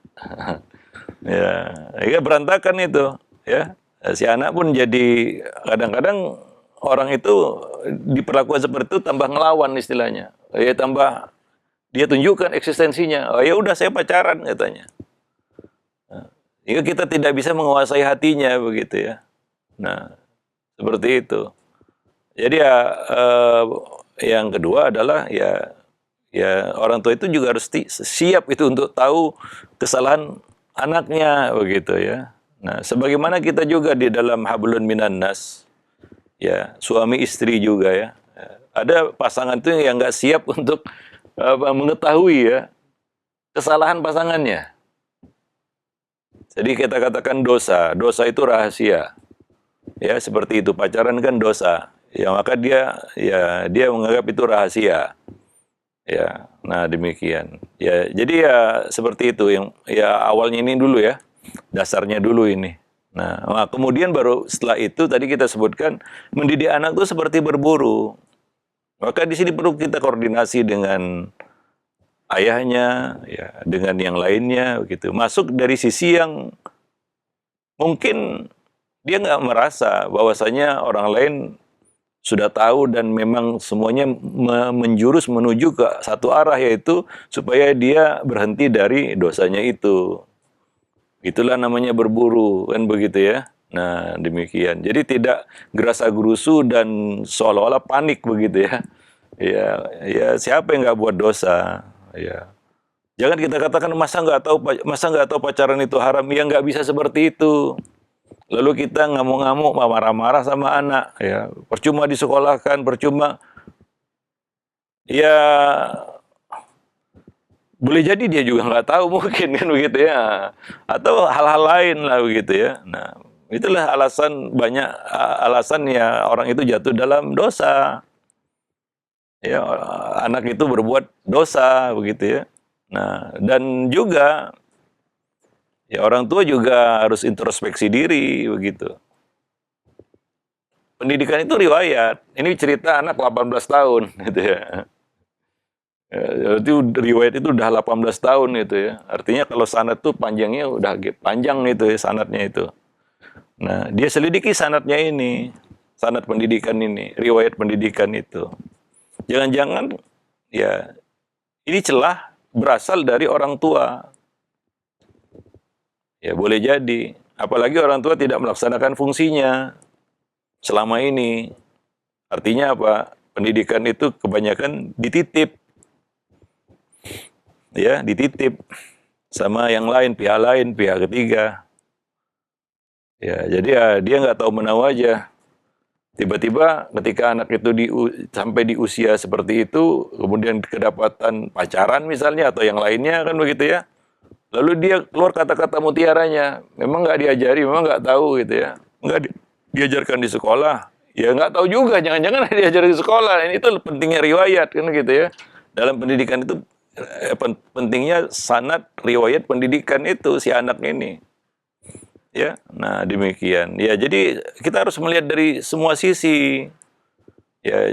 Ya berantakan itu, ya. Si anak pun jadi kadang-kadang orang itu diperlakukan seperti itu tambah ngelawan istilahnya. Ya tambah dia tunjukkan eksistensinya. Oh ya udah saya pacaran katanya. Hingga kita tidak bisa menguasai hatinya begitu ya. Nah, seperti itu. Jadi ya yang kedua adalah ya orang tua itu juga harus siap itu untuk tahu kesalahan anaknya begitu ya. Nah, sebagaimana kita juga di dalam hablun minan nas, ya suami istri juga ya. Ada pasangan itu yang nggak siap untuk mengetahui ya kesalahan pasangannya. Jadi kita katakan dosa itu rahasia. Ya seperti itu, pacaran kan dosa. Ya maka dia menganggap itu rahasia. Ya, nah demikian. Ya, jadi ya seperti itu yang ya awalnya ini dulu ya. Dasarnya dulu ini. Nah, kemudian baru setelah itu tadi kita sebutkan mendidik anak itu seperti berburu. Maka di sini perlu kita koordinasi dengan ayahnya, ya, dengan yang lainnya, begitu. Masuk dari sisi yang mungkin dia nggak merasa bahwasanya orang lain sudah tahu dan memang semuanya menjurus menuju ke satu arah, yaitu supaya dia berhenti dari dosanya itu. Itulah namanya berburu, kan begitu ya. Nah, demikian. Jadi tidak gerasa-gerusu dan seolah-olah panik begitu ya. Ya siapa yang nggak buat dosa? Ya. Jangan kita katakan masa nggak tahu pacaran itu haram. Ya nggak bisa seperti itu. Lalu kita ngamuk-ngamuk, marah-marah sama anak, ya percuma disekolahkan, percuma. Ya boleh jadi dia juga nggak tahu mungkin kan begitu ya, atau hal-hal lain lah begitu ya. Nah itulah banyak alasan ya orang itu jatuh dalam dosa. Ya anak itu berbuat dosa begitu ya. Nah dan juga ya orang tua juga harus introspeksi diri begitu. Pendidikan itu riwayat. Ini cerita anak 18 tahun gitu ya. Itu riwayat itu udah 18 tahun gitu ya. Artinya kalau sanad tuh panjangnya udah panjang itu ya sanadnya itu. Nah, dia selidiki sanadnya ini, sanad pendidikan ini, riwayat pendidikan itu. Jangan-jangan ya ini celah berasal dari orang tua. Ya boleh jadi. Apalagi orang tua tidak melaksanakan fungsinya selama ini. Artinya apa? Pendidikan itu kebanyakan dititip. Ya, dititip sama yang lain, pihak ketiga. Ya, jadi ya dia nggak tahu menahu aja. Tiba-tiba ketika anak itu sampai di usia seperti itu, kemudian kedapatan pacaran misalnya atau yang lainnya kan begitu ya. Lalu dia keluar kata-kata mutiaranya, memang nggak diajari, memang nggak tahu gitu ya, nggak diajarkan di sekolah, ya nggak tahu juga, jangan-jangan diajar di sekolah. Ini itu pentingnya riwayat kan gitu ya. Dalam pendidikan itu pentingnya sanad riwayat pendidikan itu si anak ini. Ya, nah demikian. Ya jadi kita harus melihat dari semua sisi. Ya,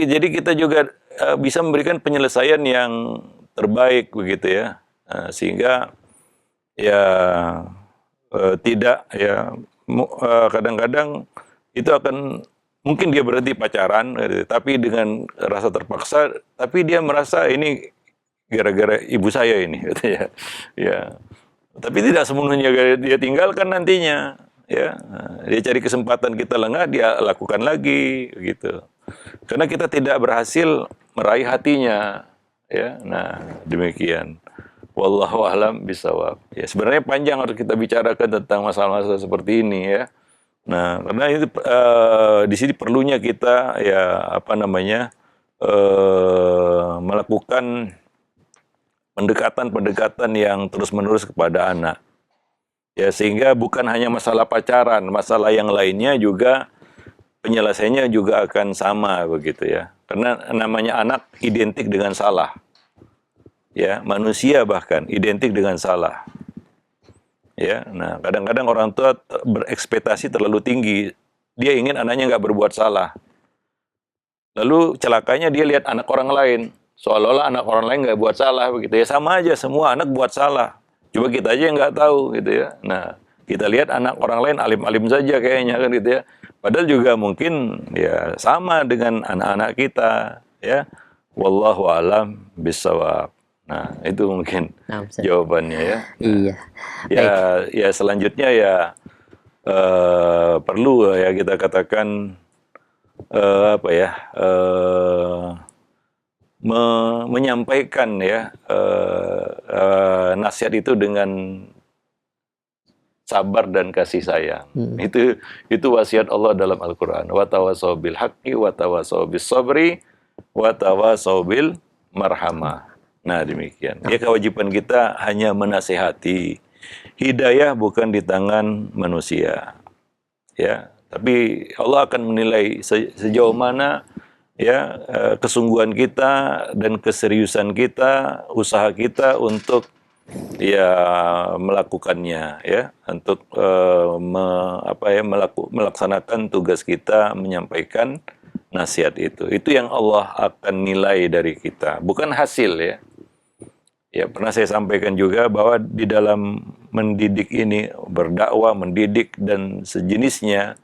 jadi kita juga bisa memberikan penyelesaian yang terbaik begitu ya. Sehingga ya tidak ya kadang-kadang itu akan mungkin dia berhenti pacaran gitu, tapi dengan rasa terpaksa, tapi dia merasa ini gara-gara ibu saya ini gitu ya. Ya. Tapi tidak sepenuhnya dia tinggalkan nantinya ya. Dia cari kesempatan kita lengah, dia lakukan lagi gitu. Karena kita tidak berhasil meraih hatinya ya. Nah, demikian. Wallahu a'lam bishawab. Ya, sebenarnya panjang harus kita bicarakan tentang masalah-masalah seperti ini ya. Nah, karena itu di sini perlunya kita ya melakukan pendekatan-pendekatan yang terus-menerus kepada anak. Ya, sehingga bukan hanya masalah pacaran, masalah yang lainnya juga penyelesaiannya juga akan sama begitu ya. Karena namanya anak identik dengan salah. Ya, manusia bahkan identik dengan salah. Ya, nah kadang-kadang orang tua berekspektasi terlalu tinggi. Dia ingin anaknya nggak berbuat salah. Lalu celakanya dia lihat anak orang lain, seolah-olah anak orang lain nggak buat salah begitu ya. Sama aja, semua anak buat salah. Coba kita aja yang nggak tahu gitu ya. Nah, Kita lihat anak orang lain alim-alim saja kayaknya kan gitu ya. Padahal juga mungkin ya sama dengan anak-anak kita ya. Wallahu alam bisawab. Nah, itu mungkin Nah, Ustaz. jawabannya ya. Iya. Ya, ya selanjutnya ya perlu ya kita katakan apa ya menyampaikan ya nasihat itu dengan sabar dan kasih sayang. Itu wasiat Allah dalam Al-Qur'an. Wa tawassaw bil haqqi wa tawassaw bis sabri wa tawassaw bil marhamah. Nah, demikian. Ya, kewajiban kita hanya menasihati. Hidayah bukan di tangan manusia. Ya, tapi Allah akan menilai sejauh mana ya kesungguhan kita dan keseriusan kita, usaha kita untuk ya melakukannya ya, untuk melaksanakan tugas kita menyampaikan nasihat itu. Itu yang Allah akan nilai dari kita, bukan hasil ya. Ya, pernah saya sampaikan juga bahwa di dalam mendidik ini, berdakwah, mendidik dan sejenisnya,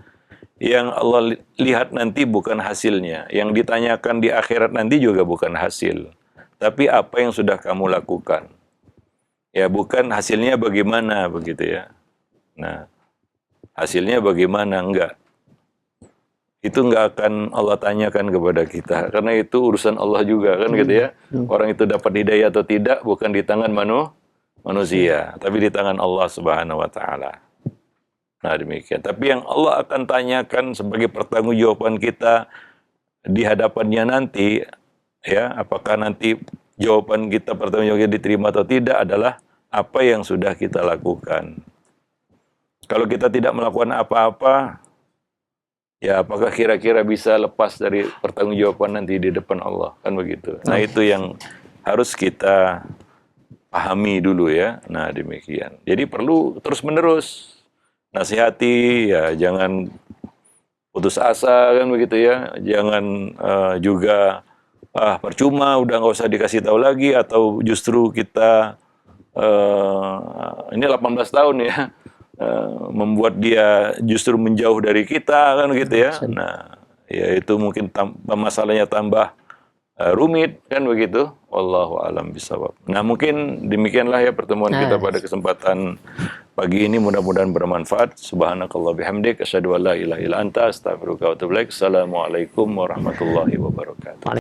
yang Allah lihat nanti bukan hasilnya. Yang ditanyakan di akhirat nanti juga bukan hasil. Tapi apa yang sudah kamu lakukan. Ya, bukan hasilnya bagaimana begitu ya. Nah, hasilnya bagaimana, enggak. Itu enggak akan Allah tanyakan kepada kita. Karena itu urusan Allah juga kan gitu ya. Orang itu dapat hidayah atau tidak bukan di tangan manusia, tapi di tangan Allah Subhanahu wa taala. Nah, demikian. Tapi yang Allah akan tanyakan sebagai pertanggungjawaban kita di hadapannya nanti ya, apakah nanti jawaban kita pertanggungjawaban diterima atau tidak adalah apa yang sudah kita lakukan. Kalau kita tidak melakukan apa-apa, ya apakah kira-kira bisa lepas dari pertanggungjawaban nanti di depan Allah, kan begitu. Nah, itu yang harus kita pahami dulu ya. Nah, demikian. Jadi perlu terus-menerus nasihati ya, jangan putus asa kan begitu ya. Jangan juga percuma udah nggak usah dikasih tahu lagi, atau justru kita ini 18 tahun ya. Membuat dia justru menjauh dari kita kan gitu ya. Nah, ya itu mungkin masalahnya tambah rumit kan begitu. Wallahu alam bisawab. Nah, mungkin demikianlah ya pertemuan kita pada kesempatan pagi ini, mudah-mudahan bermanfaat. Subhanakallah bihamdik asyhadu an la ilaha illa anta astaghfiruka wa atubu ilaik. Assalamualaikum warahmatullahi wabarakatuh.